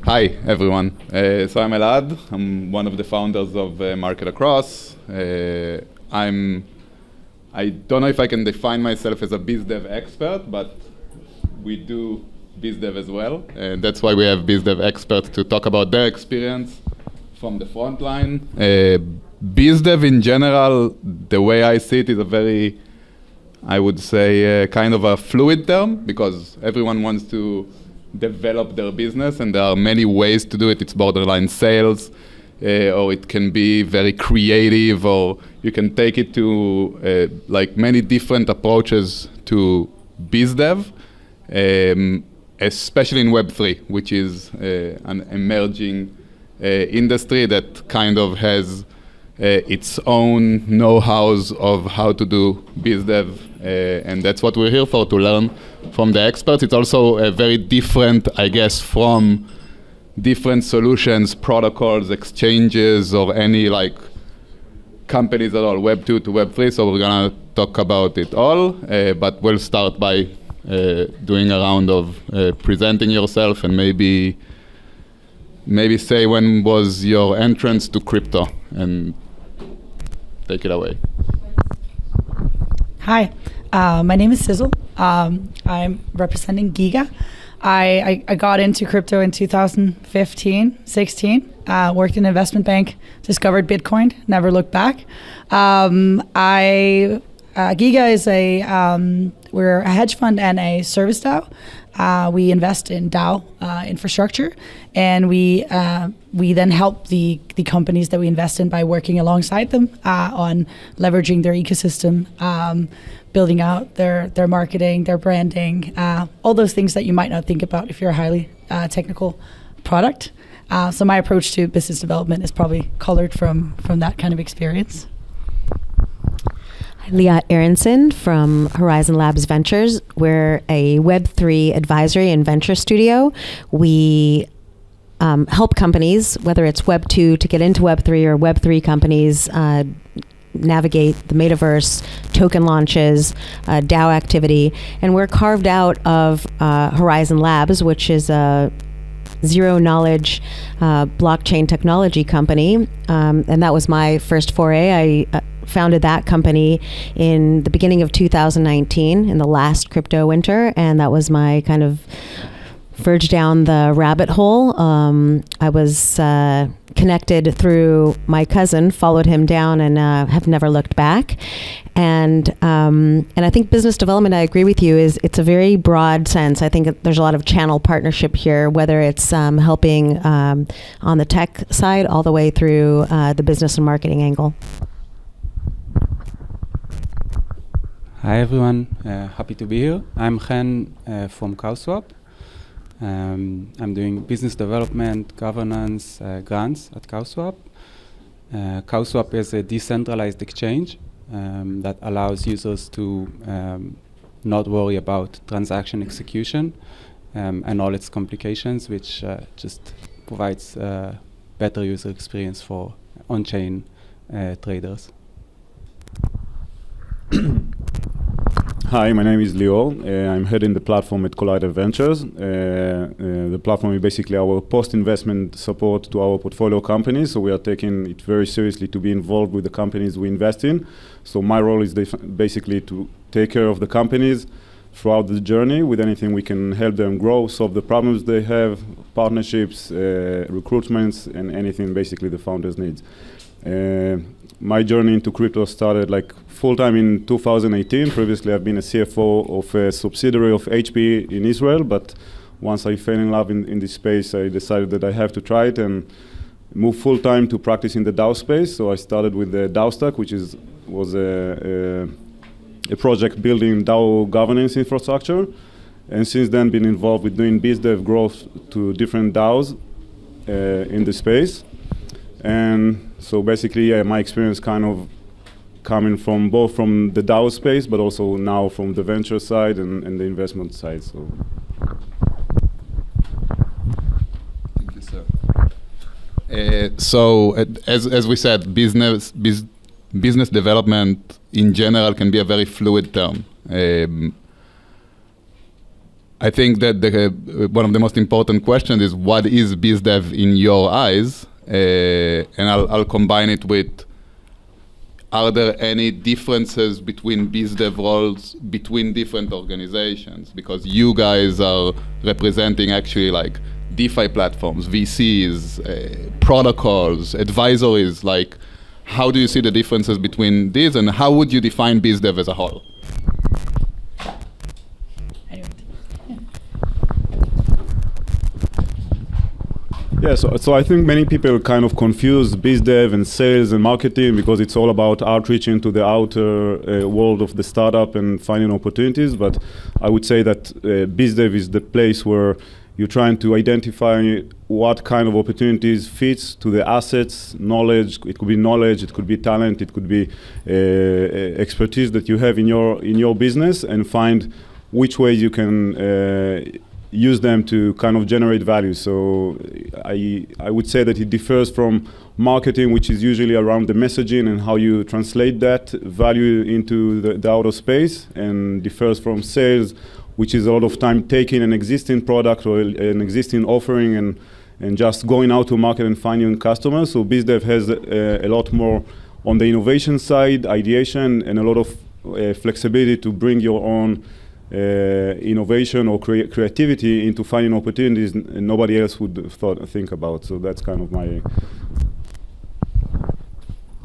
Hi, everyone. So I'm Elad. I'm one of the founders of Market Across. I don't know if I can define myself as a biz dev expert, but we do biz dev as well. And that's why we have biz dev experts to talk about their experience from the Frontline. Biz dev in general, the way I see it, is a very, I would say, kind of a fluid term, because everyone wants to develop their business, and there are many ways to do it. It's borderline sales, or it can be very creative, or you can take it to like many different approaches to biz dev, especially in Web3, which is an emerging industry that kind of has its own know-hows of how to do biz dev, and that's what we're here for, to learn from the experts. It's also very different, I guess, from different solutions, protocols, exchanges, or any like companies at all, Web2 to Web3, so we're gonna talk about it all, but we'll start by doing a round of presenting yourself, and maybe say when was your entrance to crypto, and take it away. Hi, my name is Sidsel. I'm representing Giga. I got into crypto in 2015, 16. Worked in an investment bank, discovered Bitcoin, never looked back. Giga is we're a hedge fund and a service DAO. We invest in DAO infrastructure, and we then help the companies that we invest in by working alongside them on leveraging their ecosystem, building out their marketing, their branding, all those things that you might not think about if you're a highly technical product. So my approach to business development is probably colored from that kind of experience. Liat Aaronson from Horizon Labs Ventures. We're a Web3 advisory and venture studio. We help companies, whether it's Web2 to get into Web3 or Web3 companies, navigate the metaverse, token launches, DAO activity. And we're carved out of Horizon Labs, which is a zero-knowledge blockchain technology company. And that was my first foray. I founded that company in the beginning of 2019, in the last crypto winter, and that was my kind of verge down the rabbit hole. I was connected through my cousin, followed him down, and have never looked back. And I think business development, I agree with you, it's a very broad sense. I think there's a lot of channel partnership here, whether it's helping on the tech side all the way through the business and marketing angle. Hi everyone, happy to be here. I'm Chen from CowSwap. I'm doing business development, governance, grants at CowSwap. CowSwap is a decentralized exchange that allows users to not worry about transaction execution and all its complications, which just provides a better user experience for on-chain traders. Hi, my name is Lior. I'm heading the platform at Collider Ventures. The platform is basically our post-investment support to our portfolio companies. So we are taking it very seriously to be involved with the companies we invest in. So my role is basically to take care of the companies throughout the journey with anything we can help them grow, solve the problems they have, partnerships, recruitments, and anything basically the founders need. My journey into crypto started like full-time in 2018. Previously, I've been a CFO of a subsidiary of HP in Israel, but once I fell in love in this space, I decided that I have to try it and move full-time to practice in the DAO space. So I started with the DAO Stack, which was a project building DAO governance infrastructure, and since then been involved with doing biz dev growth to different DAOs in the space. And so basically, my experience kind of coming from both from the DAO space, but also now from the venture side and the investment side. So. Thank you, sir. So as we said, business development in general can be a very fluid term. I think that one of the most important questions is what is BizDev in your eyes? And I'll combine it with, are there any differences between BizDev roles between different organizations? Because you guys are representing actually like DeFi platforms, VCs, protocols, advisories. Like, how do you see the differences between these, and how would you define BizDev as a whole? Yeah, so I think many people kind of confuse BizDev and sales and marketing because it's all about outreach into the outer world of the startup and finding opportunities. But I would say that BizDev is the place where you're trying to identify what kind of opportunities fits to the assets, knowledge. It could be knowledge, it could be talent, it could be expertise that you have in your business, and find which ways you can use them to kind of generate value. So I would say that it differs from marketing, which is usually around the messaging and how you translate that value into the outer space, and differs from sales, which is a lot of time taking an existing product or an existing offering and just going out to market and finding customers. So BizDev has a lot more on the innovation side, ideation, and a lot of flexibility to bring your own innovation or creativity into finding opportunities nobody else would think about. So that's kind of my...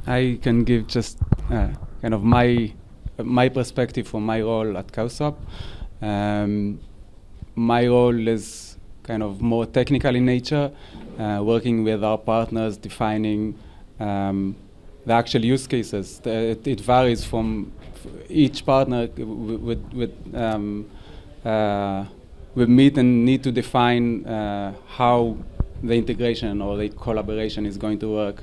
I can give just kind of my perspective from my role at CowSwap. My role is kind of more technical in nature, working with our partners, defining the actual use cases. It varies from each partner with meet and need to define how the integration or the collaboration is going to work.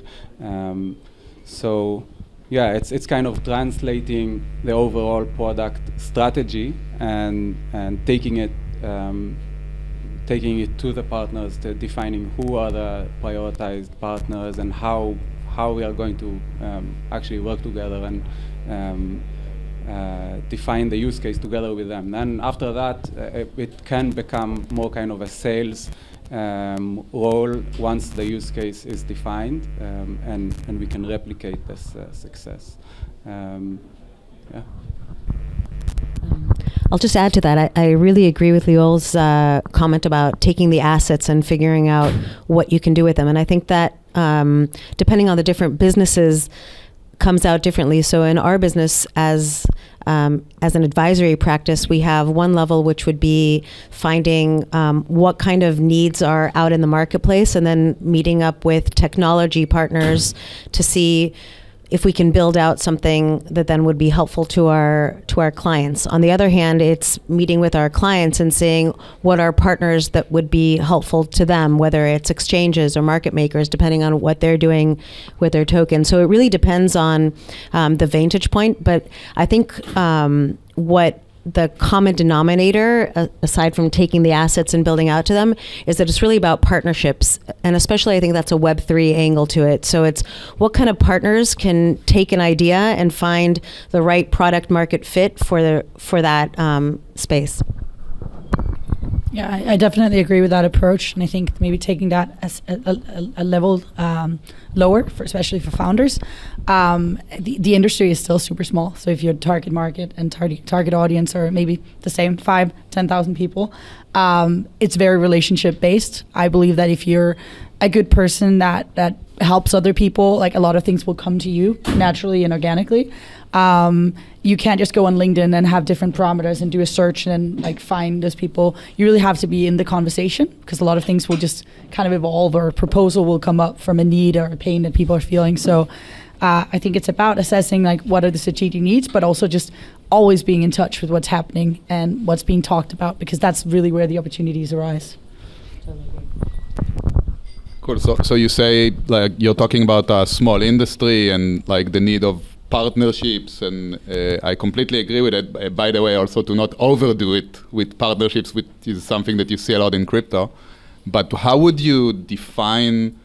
So yeah, it's kind of translating the overall product strategy and taking it to the partners, to defining who are the prioritized partners and how we are going to actually work together and define the use case together with them. Then after that, it can become more kind of a sales role once the use case is defined, and we can replicate this success. Yeah. I'll just add to that. I really agree with Lior's comment about taking the assets and figuring out what you can do with them. And I think that depending on the different businesses, comes out differently. So in our business as an advisory practice, we have one level which would be finding what kind of needs are out in the marketplace, and then meeting up with technology partners to see if we can build out something that then would be helpful to our clients. On the other hand, it's meeting with our clients and seeing what are partners that would be helpful to them, whether it's exchanges or market makers, depending on what they're doing with their token. So it really depends on the vantage point. But I think what the common denominator, aside from taking the assets and building out to them, is that it's really about partnerships. And especially I think that's a Web3 angle to it. So it's what kind of partners can take an idea and find the right product market fit for that space. Yeah, I definitely agree with that approach, and I think maybe taking that as a level lower, especially for founders. The industry is still super small, so if your target market and target audience are maybe the same, 5,000-10,000 people, it's very relationship based. I believe that if you're a good person that helps other people, like a lot of things will come to you naturally and organically. You can't just go on LinkedIn and have different parameters and do a search and like find those people. You really have to be in the conversation, because a lot of things will just kind of evolve, or a proposal will come up from a need or a pain that people are feeling. So I think it's about assessing like what are the strategic needs, but also just always being in touch with what's happening and what's being talked about, because that's really where the opportunities arise. Cool. So you say like you're talking about a small industry and like the need of partnerships, and I completely agree with it. By the way, also to not overdo it with partnerships, which is something that you see a lot in crypto. But how would you define,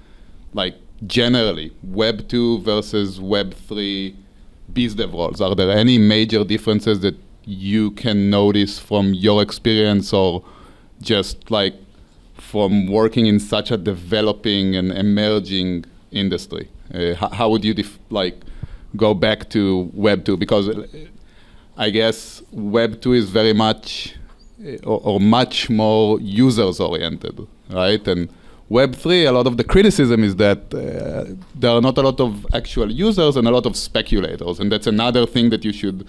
like generally, Web 2 versus Web 3 BizDev roles? Are there any major differences that you can notice from your experience, or just like from working in such a developing and emerging industry? How would you go back to Web 2? Because I guess Web 2 is very much or much more users oriented, right? And Web 3, a lot of the criticism is that there are not a lot of actual users and a lot of speculators, and that's another thing that you should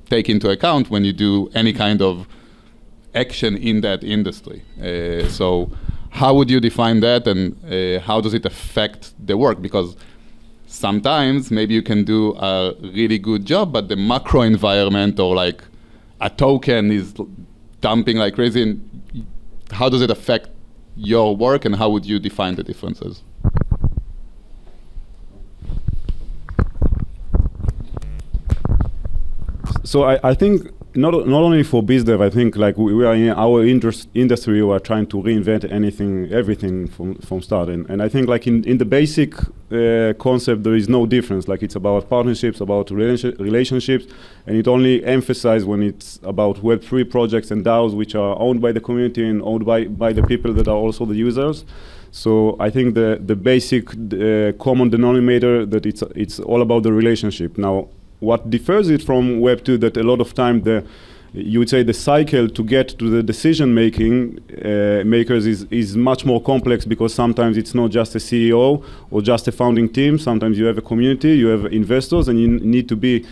take into account when you do any kind of action in that industry. So how would you define that, and how does it affect the work? Because sometimes maybe you can do a really good job, but the macro environment or a token is dumping like crazy. And how does it affect your work, and how would you define the differences? So I think not only for BizDev, I think we are in our industry, we are trying to reinvent everything from start. And I think in the basic concept, there is no difference. It's about partnerships, about relationships, and it only emphasizes when it's about Web3 projects and DAOs, which are owned by the community and owned by the people that are also the users. So I think the basic common denominator that it's all about the relationship. Now, what differs it from Web 2, that a lot of time you would say the cycle to get to the decision makers is much more complex, because sometimes it's not just a CEO or just a founding team. Sometimes you have a community, you have investors, and you need to be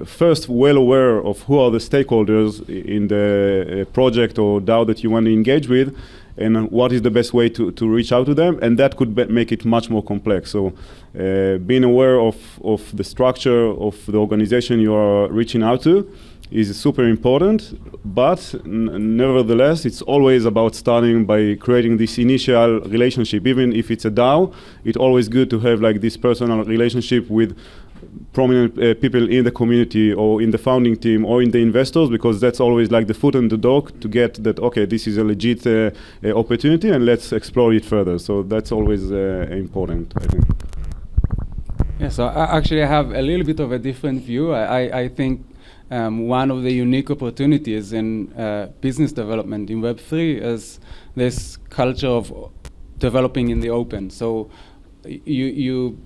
first well aware of who are the stakeholders in the project or DAO that you want to engage with, and what is the best way to reach out to them, and that could make it much more complex. So being aware of the structure of the organization you are reaching out to is super important, but nevertheless, it's always about starting by creating this initial relationship. Even if it's a DAO, it's always good to have this personal relationship with prominent people in the community or in the founding team or in the investors, because that's always the foot in the door to get that, okay, this is a legit opportunity and let's explore it further. So that's always important, I think. Yeah, so actually I have a little bit of a different view. I think one of the unique opportunities in business development in Web3 is this culture of developing in the open. So you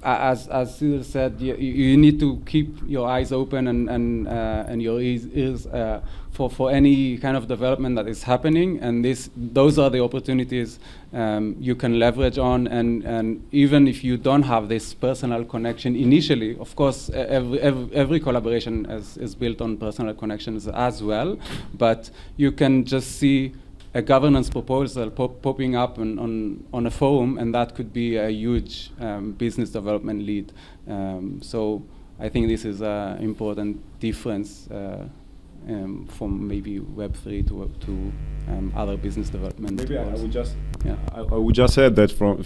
as Sidsel said, you need to keep your eyes open and your ears for any kind of development that is happening, and those are the opportunities you can leverage on. And even if you don't have this personal connection initially, of course, every collaboration is built on personal connections as well, but you can just see a governance proposal popping up on a forum, and that could be a huge business development lead. So I think this is an important difference from maybe Web3 to other business development. Maybe I would just add that from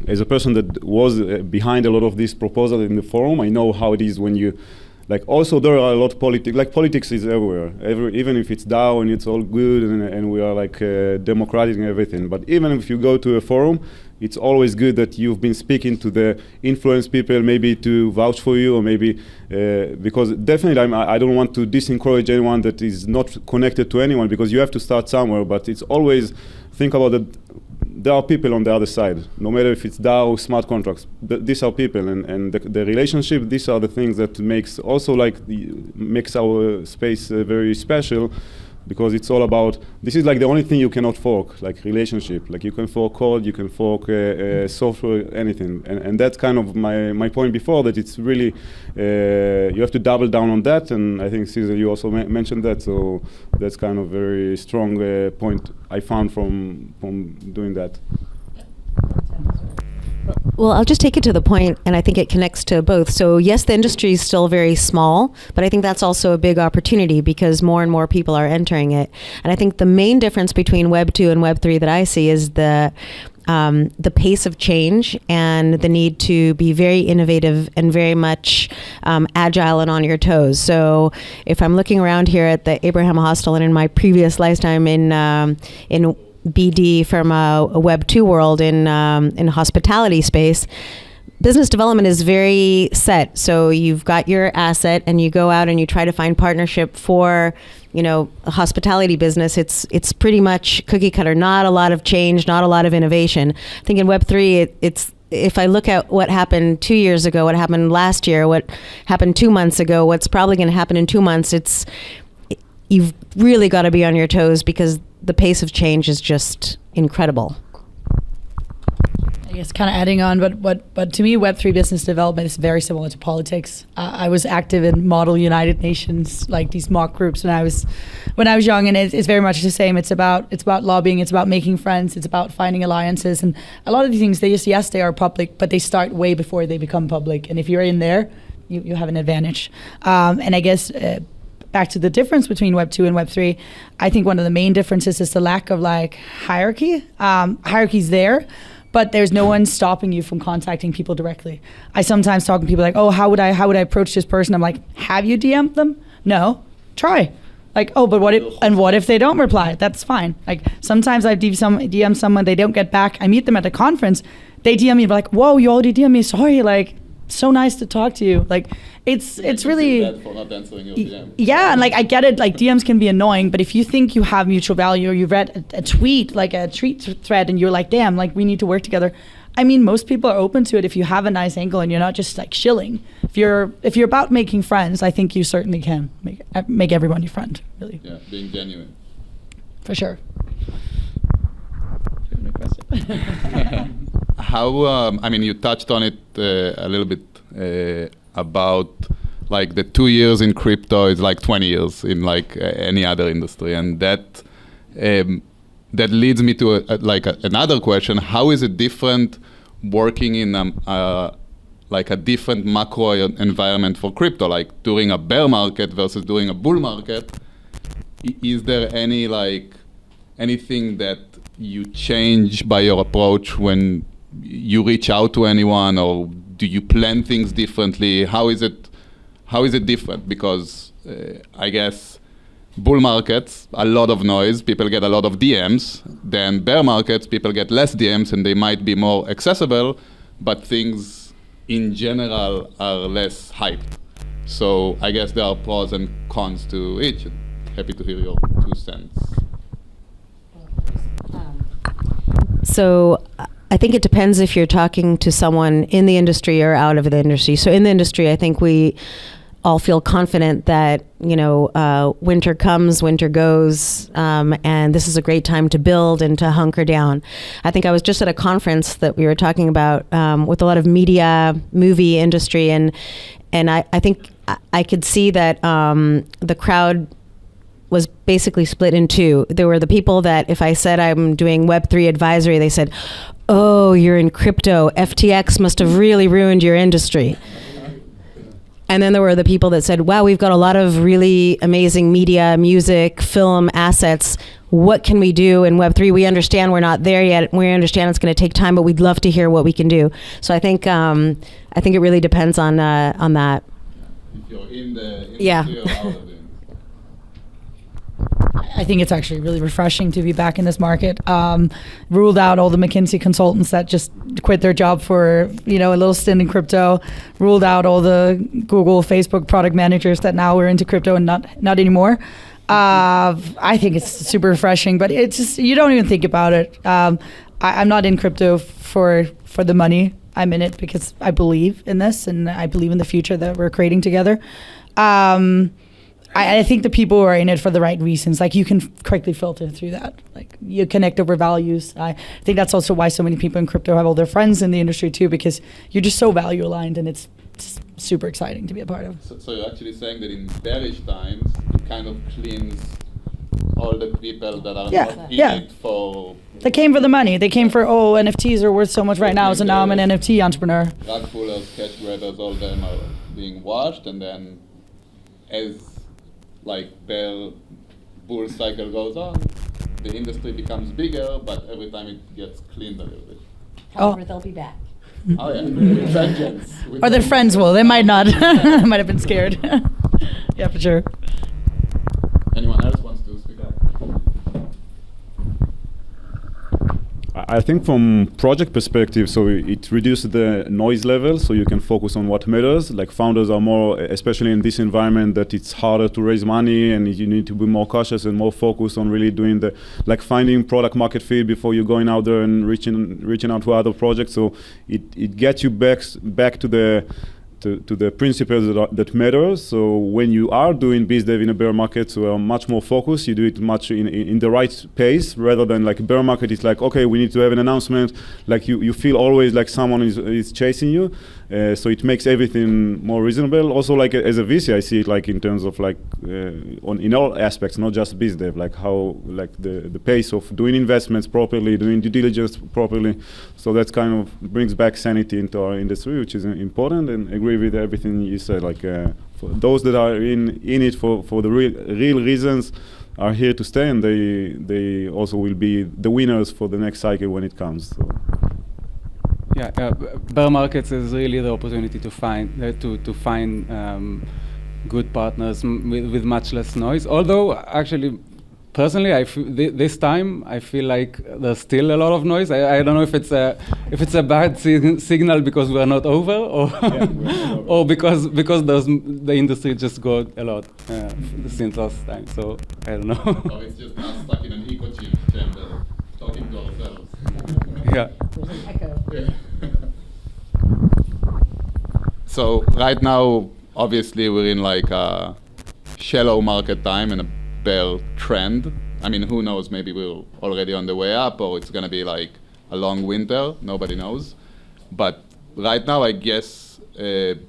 as a person that was behind a lot of this proposal in the forum, I know how it is when you. Also there are a lot of politics. Politics is everywhere. Even if it's DAO and it's all good and we are democratic and everything. But even if you go to a forum, it's always good that you've been speaking to the influence people, maybe to vouch for you, or maybe because definitely I don't want to disencourage anyone that is not connected to anyone, because you have to start somewhere. But it's always think about that. There are people on the other side, no matter if it's DAO, smart contracts. These are people, and the relationship. These are the things that makes also makes our space very special, because it's all about. This is the only thing you cannot fork, relationship. You can fork code, you can fork software, anything, and that's kind of my point before, that it's really you have to double down on that, and I think Sidsel, you also mentioned that, so that's kind of very strong point I found from doing that. Well, I'll just take it to the point, and I think it connects to both. So yes, the industry is still very small, but I think that's also a big opportunity, because more and more people are entering it. And I think the main difference between Web 2 and Web 3 that I see is the pace of change and the need to be very innovative and very much agile and on your toes. So if I'm looking around here at the Abraham Hostel, and in my previous lifetime in BD from a Web 2 world in hospitality space, business development is very set. So you've got your asset and you go out and you try to find partnership for a hospitality business, it's pretty much cookie cutter, not a lot of change, not a lot of innovation. I think in Web3, it's if I look at what happened 2 years ago, what happened last year, what happened 2 months ago, what's probably going to happen in 2 months, you've really got to be on your toes because the pace of change is just incredible. I guess kind of adding on, but to me, Web3 business development is very similar to politics. I was active in Model United Nations, like these mock groups when I was young, and it's very much the same. It's about lobbying, it's about making friends, it's about finding alliances, and a lot of these things, they are public, but they start way before they become public. And if you're in there, you have an advantage. And I guess back to the difference between Web2 and Web3, I think one of the main differences is the lack of hierarchy. Hierarchy's there, but there's no one stopping you from contacting people directly. I sometimes talk to people like, oh, how would I approach this person? I'm like, have you DM'd them? No, try. Like, oh, but what if they don't reply? That's fine. Like sometimes I DM someone, they don't get back. I meet them at a conference, they DM me like, whoa, you already DM me, sorry, like, so nice to talk to you. Like it's really bad for not answering your DM. Yeah, and I get it, like DMs can be annoying, but if you think you have mutual value or you've read a tweet, like a tweet thread, and you're like, damn, like we need to work together. I mean, most people are open to it if you have a nice angle and you're not just like shilling. If you're about making friends, I think you certainly can make everyone your friend, really. Yeah, being genuine. For sure. How, I mean, you touched on it a little bit about like the 2 years in crypto is like 20 years in like any other industry. And that leads me to another question. How is it different working in like a different macro environment for crypto, like during a bear market versus during a bull market? Is there anything that you change by your approach when you reach out to anyone, or do you plan things differently? How is it different? Because I guess bull markets, a lot of noise, people get a lot of DMs. Then bear markets, people get less DMs and they might be more accessible, but things in general are less hyped. So I guess there are pros and cons to each. Happy to hear your 2 cents. So I think it depends if you're talking to someone in the industry or out of the industry. So in the industry, I think we all feel confident that, winter comes, winter goes, and this is a great time to build and to hunker down. I think I was just at a conference that we were talking about with a lot of media, movie industry, and I think I could see that the crowd was basically split in two. There were the people that if I said I'm doing Web3 advisory, they said, oh, you're in crypto. FTX must have really ruined your industry. And then there were the people that said, wow, we've got a lot of really amazing media, music, film assets. What can we do in Web3? We understand we're not there yet. We understand it's going to take time, but we'd love to hear what we can do. So I think it really depends on that. If you're in the industry Yeah. or out of it. I think it's actually really refreshing to be back in this market. Ruled out all the McKinsey consultants that just quit their job for a little stint in crypto. Ruled out all the Google, Facebook product managers that now are into crypto and not anymore. I think it's super refreshing, but it's just you don't even think about it. I'm not in crypto for the money. I'm in it because I believe in this and I believe in the future that we're creating together. I think the people who are in it for the right reasons, like you can quickly filter through that. Like you connect over values. I think that's also why so many people in crypto have all their friends in the industry too, because you're just so value aligned and it's super exciting to be a part of. So you're actually saying that in bearish times, it kind of cleans all the people that are not in it for... They came for the money. They came for, NFTs are worth so much right now, so now I'm an NFT entrepreneur. Rug pullers, cash grabbers, all of them are being washed, and then as bear bull cycle goes on, the industry becomes bigger, but every time it gets cleaned a little bit. However, they'll be back. Oh yeah, with vengeance. Or their friends will. They might not. Might have been scared. Yeah, for sure. Anyone else wants to speak up? I think from project perspective, so it reduces the noise level, so you can focus on what matters. Like founders are more, especially in this environment, that it's harder to raise money, and you need to be more cautious and more focused on really doing like finding product market fit before you're going out there and reaching out to other projects. So it gets you back to the principles that matter. So when you are doing biz dev in a bear market, so are much more focused. You do it much in the right pace, rather than like a bear market. It's like, okay, we need to have an announcement. Like you feel always like someone is chasing you. So it makes everything more reasonable. Also, like as a VC, I see it like in terms of like in all aspects, not just biz dev, like how like the pace of doing investments properly, doing due diligence properly. So that's kind of brings back sanity into our industry, which is important. And agree with everything you said. Like for those that are in it for the real reasons, are here to stay, and they also will be the winners for the next cycle when it comes. So. Yeah, bear markets is really the opportunity to find good partners with much less noise. Although, actually, personally, this time I feel like there's still a lot of noise. I don't know if it's a bad signal because we are not over, or or because the industry just got a lot since last time. So I don't know. Or it's just us stuck in an echo chamber talking to ourselves. Yeah. There's an echo. Yeah. So right now, obviously, we're in like a shallow market time and a bear trend. I mean, who knows? Maybe we're already on the way up, or it's going to be like a long winter. Nobody knows. But right now, I guess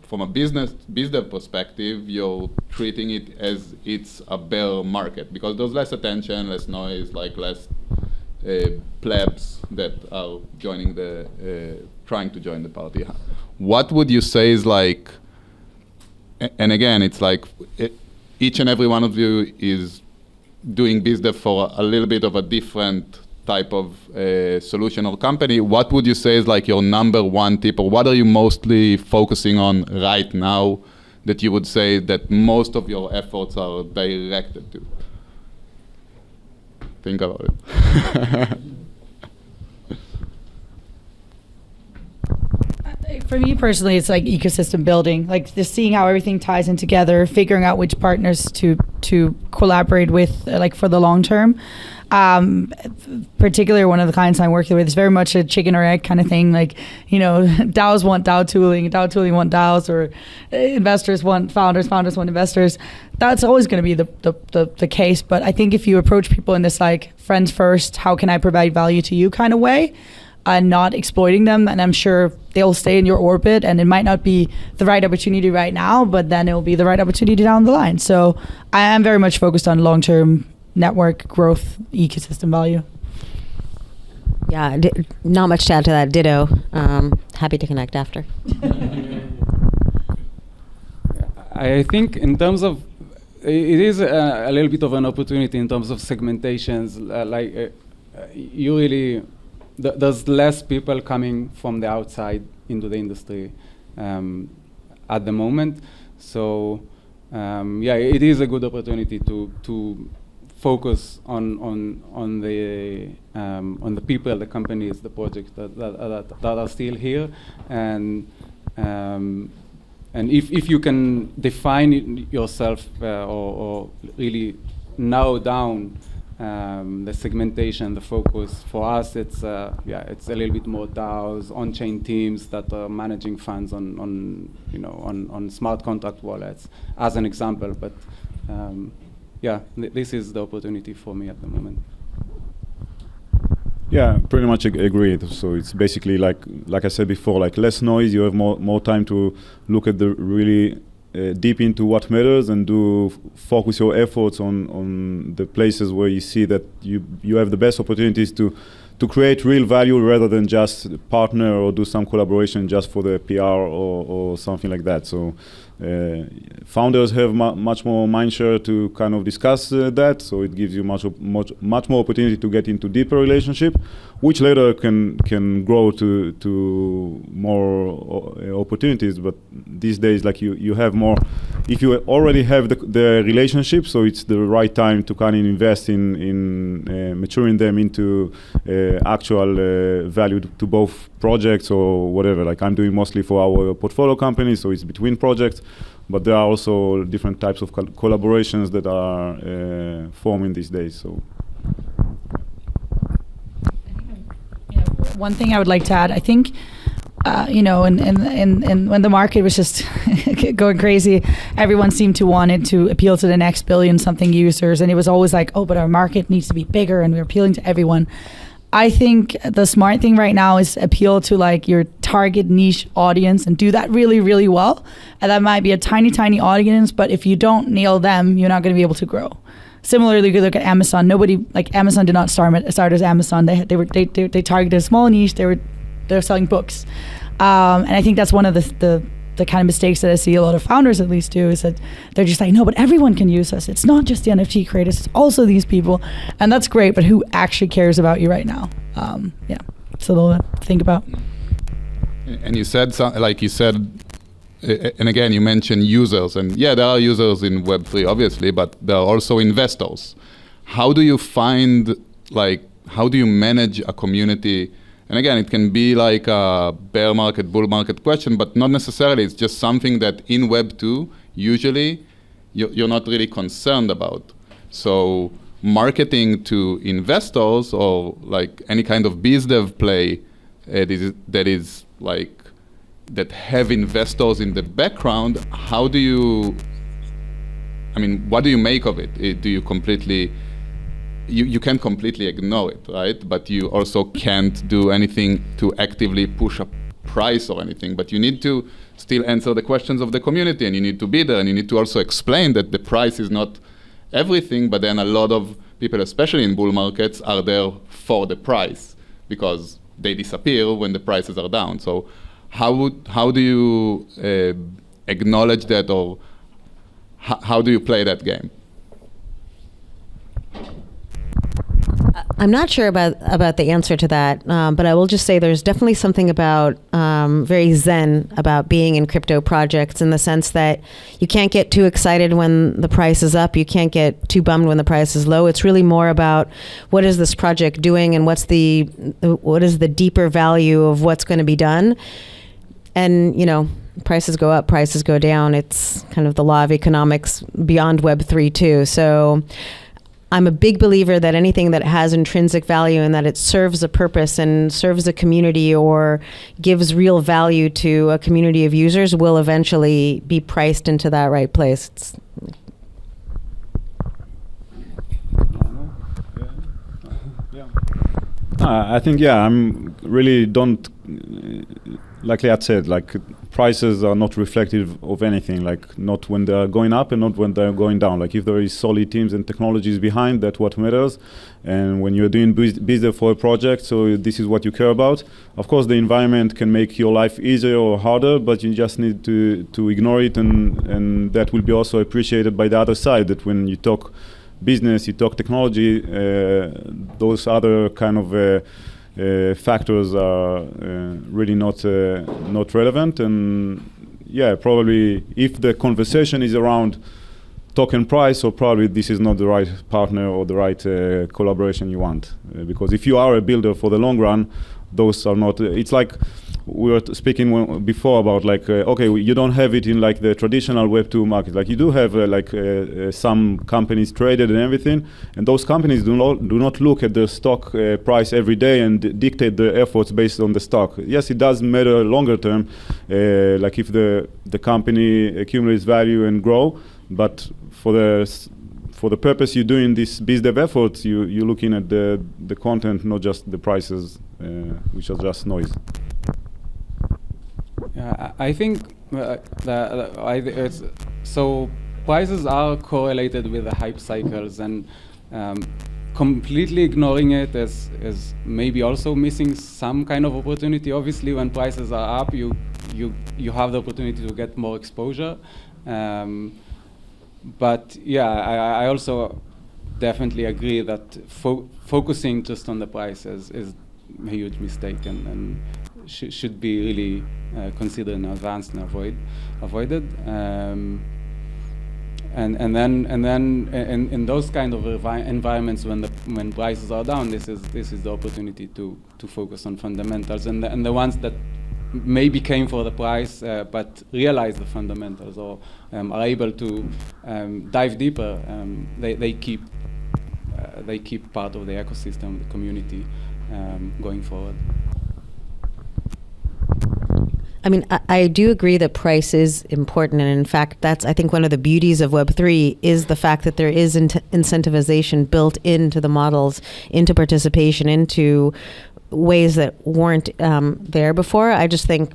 from a biz dev perspective, you're treating it as it's a bear market because there's less attention, less noise, like less plebs that are joining trying to join the party. What would you say is like, and again, it's like each and every one of you is doing biz dev for a little bit of a different type of solution or company. What would you say is like your number one tip, or what are you mostly focusing on right now that you would say that most of your efforts are directed to? Think about it. For me personally, it's like ecosystem building, like just seeing how everything ties in together, figuring out which partners to collaborate with, like for the long term. Particularly one of the clients I'm working with is very much a chicken or egg kind of thing. Like, DAOs want DAO tooling want DAOs, or investors want founders want investors. That's always going to be the case. But I think if you approach people in this like friends first, how can I provide value to you kind of way, and not exploiting them, and I'm sure they'll stay in your orbit, and it might not be the right opportunity right now, but then it will be the right opportunity down the line. So I am very much focused on long-term network growth, ecosystem value. Yeah, not much to add to that. Ditto. Happy to connect after. I think in terms of, it is a little bit of an opportunity in terms of segmentations. You really, there's less people coming from the outside into the industry at the moment. So it is a good opportunity to focus on the people, the companies, the projects that are still here, and if you can define yourself or really narrow down the segmentation, the focus. For us, it's a little bit more DAOs, on-chain teams that are managing funds on smart contract wallets, as an example. But this is the opportunity for me at the moment. Yeah, pretty much agreed. So it's basically like I said before, like less noise. You have more time to look at the really deep into what matters, and focus your efforts on the places where you see that you have the best opportunities to create real value, rather than just partner or do some collaboration just for the PR or something like that. So founders have much more mindshare to kind of discuss that, so it gives you much more opportunity to get into deeper relationship, which later can grow to more opportunities. But these days, like you have more, if you already have the relationship, so it's the right time to kind of invest in maturing them into actual value to both projects or whatever. Like I'm doing mostly for our portfolio company, so it's between projects, but there are also different types of collaborations that are forming these days. So. One thing I would like to add, I think, and when the market was just going crazy, everyone seemed to want it to appeal to the next billion something users, and it was always like, oh, but our market needs to be bigger, and we're appealing to everyone. I think the smart thing right now is appeal to like your target niche audience and do that really, really well. And that might be a tiny, tiny audience, but if you don't nail them, you're not going to be able to grow. Similarly, you could look at Amazon. Amazon did not start as Amazon. They targeted a small niche. They're selling books, and I think that's one of the kind of mistakes that I see a lot of founders at least do, is that they're just like, no, but everyone can use us. It's not just the NFT creators, it's also these people, and that's great. But who actually cares about you right now? It's a little bit to think about. And you said and again, you mentioned users, and yeah, there are users in Web3, obviously, but there are also investors. How do you manage a community? And again, it can be like a bear market, bull market question, but not necessarily. It's just something that in Web2, usually, you're not really concerned about. So marketing to investors or like any kind of biz dev play that have investors in the background, what do you make of it? Do you completely, you can't completely ignore it, right? But you also can't do anything to actively push a price or anything, but you need to still answer the questions of the community, and you need to be there, and you need to also explain that the price is not everything, but then a lot of people, especially in bull markets, are there for the price because they disappear when the prices are down. So how do you acknowledge that, or how do you play that game? I'm not sure about the answer to that, but I will just say there's definitely something about very zen about being in crypto projects, in the sense that you can't get too excited when the price is up. You can't get too bummed when the price is low. It's really more about what is this project doing, and what is the deeper value of what's going to be done. And, prices go up, prices go down. It's kind of the law of economics beyond Web3 too. So I'm a big believer that anything that has intrinsic value and that it serves a purpose and serves a community or gives real value to a community of users will eventually be priced into that right place. I think, I'm really don't, like Liat said, like prices are not reflective of anything, like not when they're going up and not when they're going down. Like if there is solid teams and technologies behind, that's what matters. And when you're doing business for a project, so this is what you care about. Of course, the environment can make your life easier or harder, but you just need to ignore it, and that will be also appreciated by the other side, that when you talk business, you talk technology, those other kind of factors are really not relevant. And probably if the conversation is around token price, or probably this is not the right partner or the right collaboration you want, because if you are a builder for the long run, those are not. It's like we were speaking before about you don't have it in like the traditional Web2 market. Like you do have some companies traded and everything, and those companies do not look at the stock price every day and dictate their efforts based on the stock. Yes, it does matter longer term, like if the company accumulates value and grow, but for the purpose you're doing this biz dev efforts, you're looking at the content, not just the prices, which are just noise. Yeah, I think so prices are correlated with the hype cycles, and completely ignoring it is maybe also missing some kind of opportunity. Obviously, when prices are up, you have the opportunity to get more exposure. But I also definitely agree that focusing just on the prices is a huge mistake, and should be really considered in advance and avoided. and then in those kind of environments when prices are down, this is the opportunity to focus on fundamentals, and the ones that maybe came for the price but realize the fundamentals or are able to dive deeper, they keep part of the ecosystem, the community, going forward. I mean, I do agree that price is important, and in fact, that's, I think, one of the beauties of Web3 is the fact that there is incentivization built into the models, into participation, into ways that weren't there before. I just think,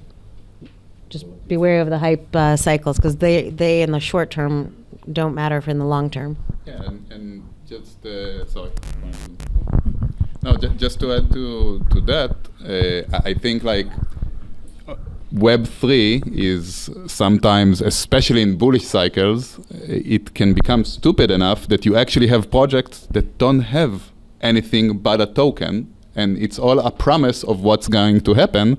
just beware of the hype cycles, because they in the short term don't matter for in the long term. Yeah, and just sorry. No, just to add to that, I think like Web3 is sometimes, especially in bullish cycles, it can become stupid enough that you actually have projects that don't have anything but a token, and it's all a promise of what's going to happen,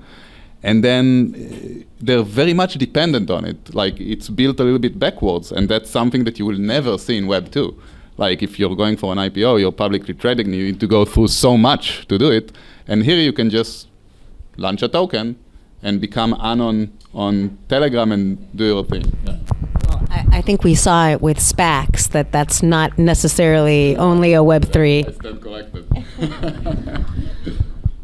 and then they're very much dependent on it. Like, it's built a little bit backwards, and that's something that you will never see in Web 2. Like, if you're going for an IPO, you're publicly trading, you need to go through so much to do it, and here you can just launch a token and become anon on Telegram and do your thing. Yeah. Well, I think we saw it with SPACs, that's not necessarily only a Web3. I stand corrected.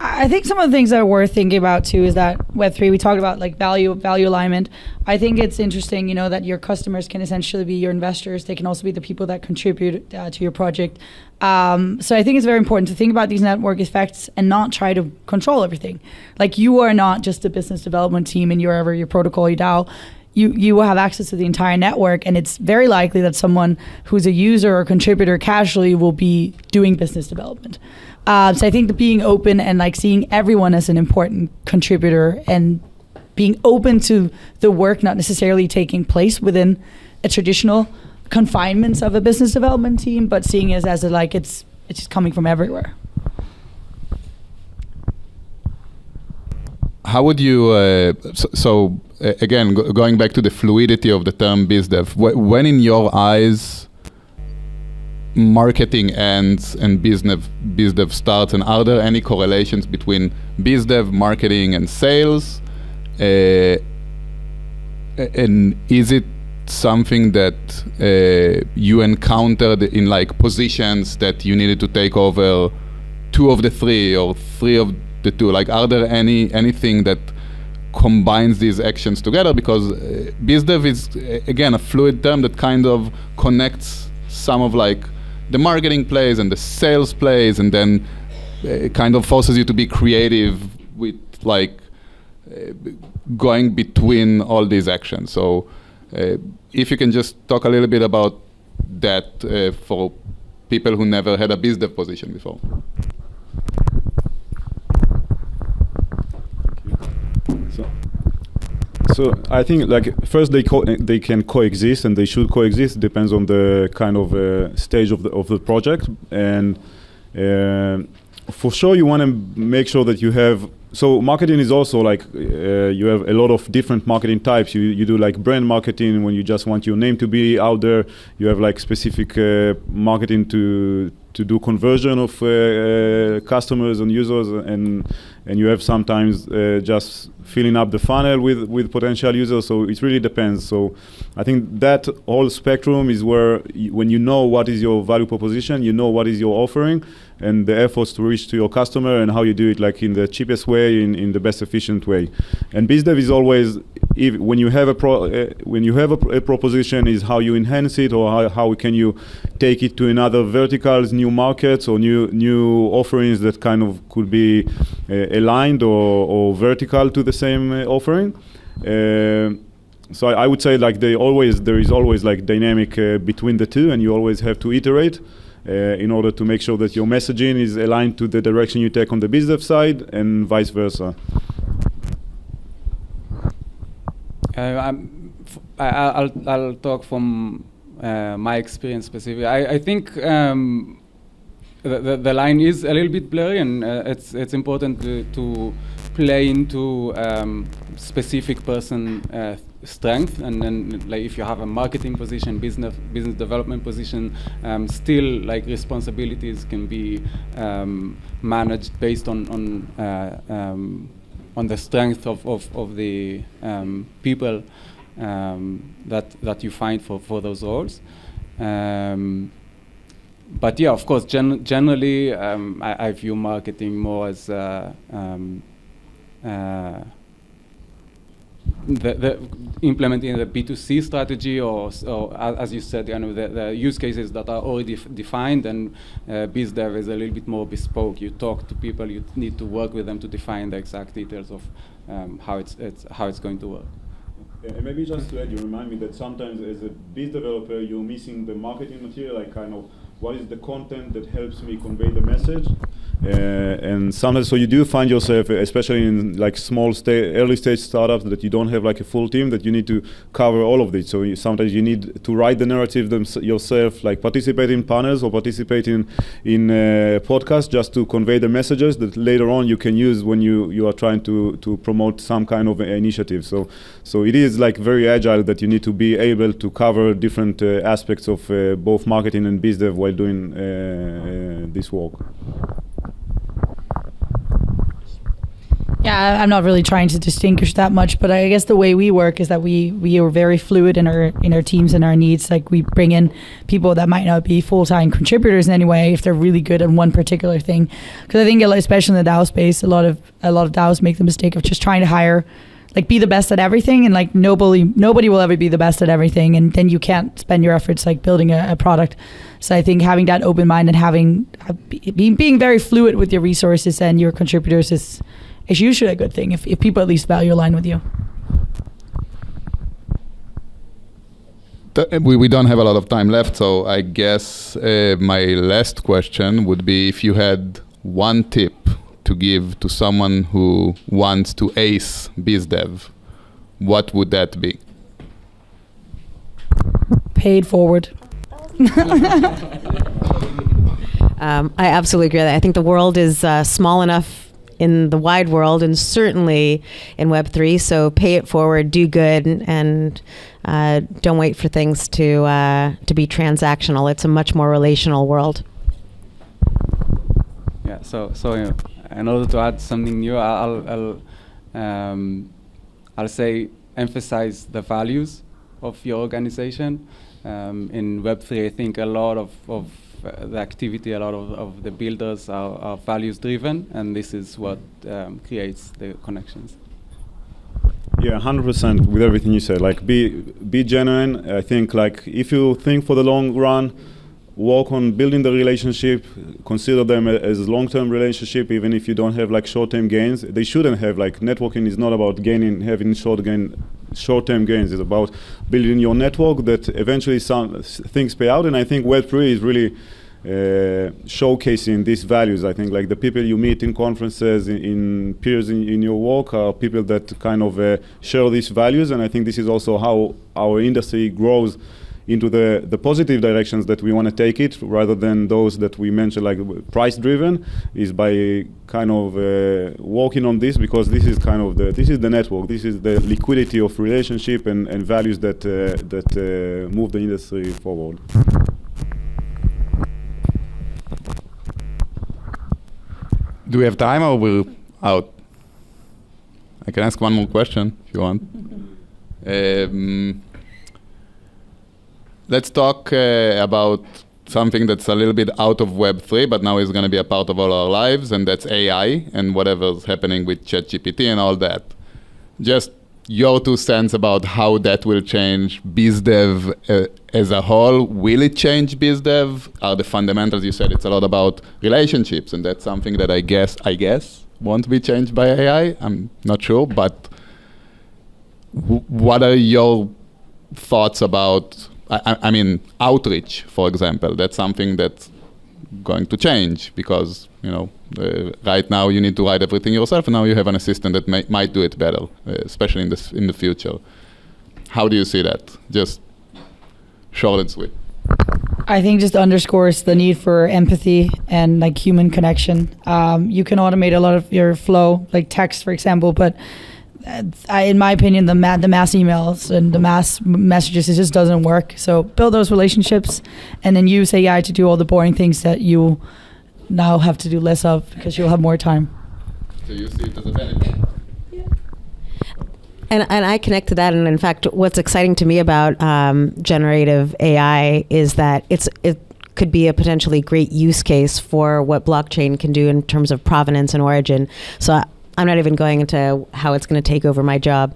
I think some of the things that are worth thinking about too is that Web3, we talked about like value alignment. I think it's interesting, you know, that your customers can essentially be your investors. They can also be the people that contribute to your project. So I think it's very important to think about these network effects and not try to control everything. Like, you are not just a business development team in your protocol, your DAO. You will have access to the entire network, and it's very likely that someone who's a user or contributor casually will be doing business development. So I think that being open and like seeing everyone as an important contributor and being open to the work not necessarily taking place within a traditional confinements of a business development team, but seeing it as it's just coming from everywhere. How would you, again, going back to the fluidity of the term BizDev, when in your eyes marketing ends and BizDev starts, and are there any correlations between BizDev, marketing, and sales? And is it something that you encountered in like positions that you needed to take over 2 of the 3 or 3 of the 2? Like, are there anything that combines these actions together? Because BizDev is, again, a fluid term that kind of connects some of like the marketing plays and the sales plays, and then kind of forces you to be creative with like going between all these actions. So if you can just talk a little bit about that for people who never had a BizDev position before. So I think, like, first they can coexist, and they should coexist. Depends on the kind of stage of the project, and for sure you want to make sure that you have. So marketing is also like you have a lot of different marketing types. You do like brand marketing when you just want your name to be out there. You have like specific marketing to do conversion of customers and users, and you have sometimes just filling up the funnel with potential users. So it really depends. So I think that whole spectrum is where when you know what is your value proposition, you know what is your offering, and the efforts to reach to your customer, and how you do it like in the cheapest way, in the best efficient way. And BizDev is always, when you have a proposition, is how you enhance it, or how can you take it to another verticals, new markets, or new offerings that kind of could be aligned or vertical to the same offering. So I would say like there is always like dynamic between the two, and you always have to iterate in order to make sure that your messaging is aligned to the direction you take on the BizDev side, and vice versa. I'll talk from my experience specifically. I think the line is a little bit blurry, and it's important to play into specific person strength, and then like if you have a marketing position, business development position, still like responsibilities can be managed based on the strength of the people that you find for those roles. But yeah, of course, generally, I view marketing more as the implementing the B2C strategy, or as you said, the use cases that are already defined, and BizDev is a little bit more bespoke. You talk to people, you need to work with them to define the exact details of how it's going to work. And maybe just to add, you remind me that sometimes as a biz developer, you're missing the marketing material, like kind of what is the content that helps me convey the message. And sometimes, so you do find yourself, especially in like small early stage startups, that you don't have like a full team, that you need to cover all of this. So sometimes you need to write the narrative yourself, like participate in panels or participate in podcasts, just to convey the messages that later on you can use when you are trying to promote some kind of initiative. So it is like very agile, that you need to be able to cover different aspects of both marketing and biz dev while doing this work. Yeah, I'm not really trying to distinguish that much, but I guess the way we work is that we are very fluid in our teams and our needs. Like, we bring in people that might not be full-time contributors in any way if they're really good at one particular thing. Because I think, especially in the DAO space, a lot of DAOs make the mistake of just trying to hire, like, be the best at everything, and like nobody will ever be the best at everything, and then you can't spend your efforts like building a product. So I think having that open mind and being very fluid with your resources and your contributors is usually a good thing if people at least value align with you. We don't have a lot of time left, so I guess my last question would be, if you had one tip to give to someone who wants to ace BizDev, what would that be? Pay it forward. I absolutely agree with that. I think the world is small enough in the wide world, and certainly in Web3, so pay it forward, do good, and don't wait for things to be transactional. It's a much more relational world. Yeah, so in order to add something new, I'll say emphasize the values of your organization. In Web3, I think a lot of the activity, a lot of the builders are values driven, and this is what creates the connections. Yeah, 100% with everything you said. Like, be genuine. I think, like, if you think for the long run, work on building the relationship, consider them as long-term relationship, even if you don't have like short-term gains. They shouldn't have, like, networking is not about having short-term gains. It's about building your network that eventually some things pay out. And I think Web3 is really showcasing these values. I think, like, the people you meet in conferences, in peers in your work, are people that kind of share these values. And I think this is also how our industry grows into the positive directions that we want to take it, rather than those that we mentioned, like price driven, is by kind of working on this, because this is kind of this is the network, this is the liquidity of relationship and values that move the industry forward. Do we have time, or we're out? I can ask one more question if you want. Let's talk about something that's a little bit out of Web3, but now is going to be a part of all our lives, and that's AI and whatever's happening with ChatGPT and all that. Just your 2 cents about how that will change BizDev as a whole. Will it change BizDev? Are the fundamentals, you said it's a lot about relationships, and that's something that I guess won't be changed by AI. I'm not sure, but what are your thoughts about, I mean, outreach, for example? That's something that's going to change, because, right now you need to write everything yourself, and now you have an assistant that might do it better, especially in the future. How do you see that? Just short and sweet. I think just underscores the need for empathy and like human connection. You can automate a lot of your flow, like text, for example, but in my opinion, the mass emails and the mass messages, it just doesn't work. So build those relationships and then use AI to do all the boring things that you now have to do less of because you'll have more time. So you see it as a benefit. And I connect to that. And in fact, what's exciting to me about generative AI is that it could be a potentially great use case for what blockchain can do in terms of provenance and origin. So I'm not even going into how it's going to take over my job.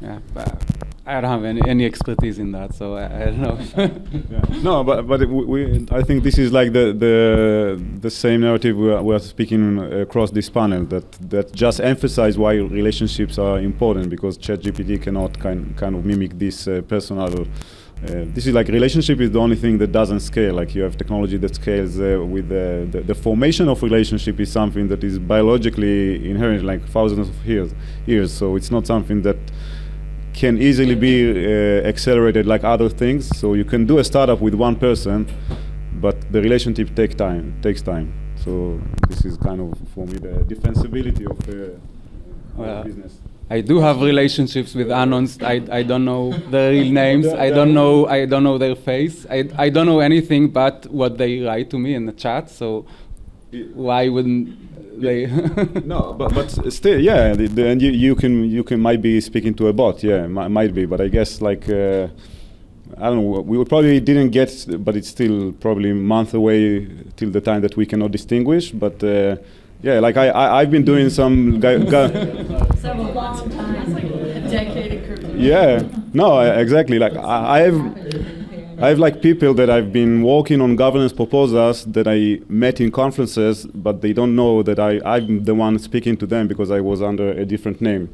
Yeah, but I don't have any expertise in that, so I don't know. Yeah. No, but I think this is like the same narrative we are speaking across this panel, that just emphasize why relationships are important, because ChatGPT cannot kind of mimic this personal. This is like relationship is the only thing that doesn't scale. Like you have technology that scales with the formation of relationship is something that is biologically inherent, like thousands of years. So it's not something that can easily be accelerated like other things. So you can do a startup with one person, but the relationship takes time. So this is kind of, for me, the defensibility of the business. I do have relationships with Anons. I don't know their real names. I don't know their face. I don't know anything but what they write to me in the chat. So why wouldn't they? No, but still, yeah. And you can might be speaking to a bot. Yeah, might be. But I guess like I don't know. We probably didn't get, but it's still probably a month away till the time that we cannot distinguish. But yeah, like I've been doing some Several long time. That's like a decade in crypto. Yeah, no, exactly. Like I have like people that I've been working on governance proposals that I met in conferences, but they don't know that I'm the one speaking to them because I was under a different name.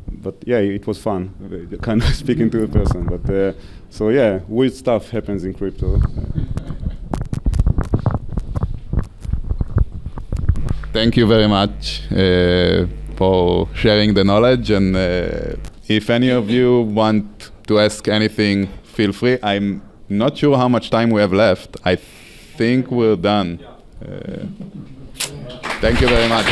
But yeah, it was fun, kind of speaking to a person. But so yeah, weird stuff happens in crypto. Thank you very much for sharing the knowledge, and if any of you want to ask anything, feel free. I'm not sure how much time we have left. I think we're done. Thank you very much.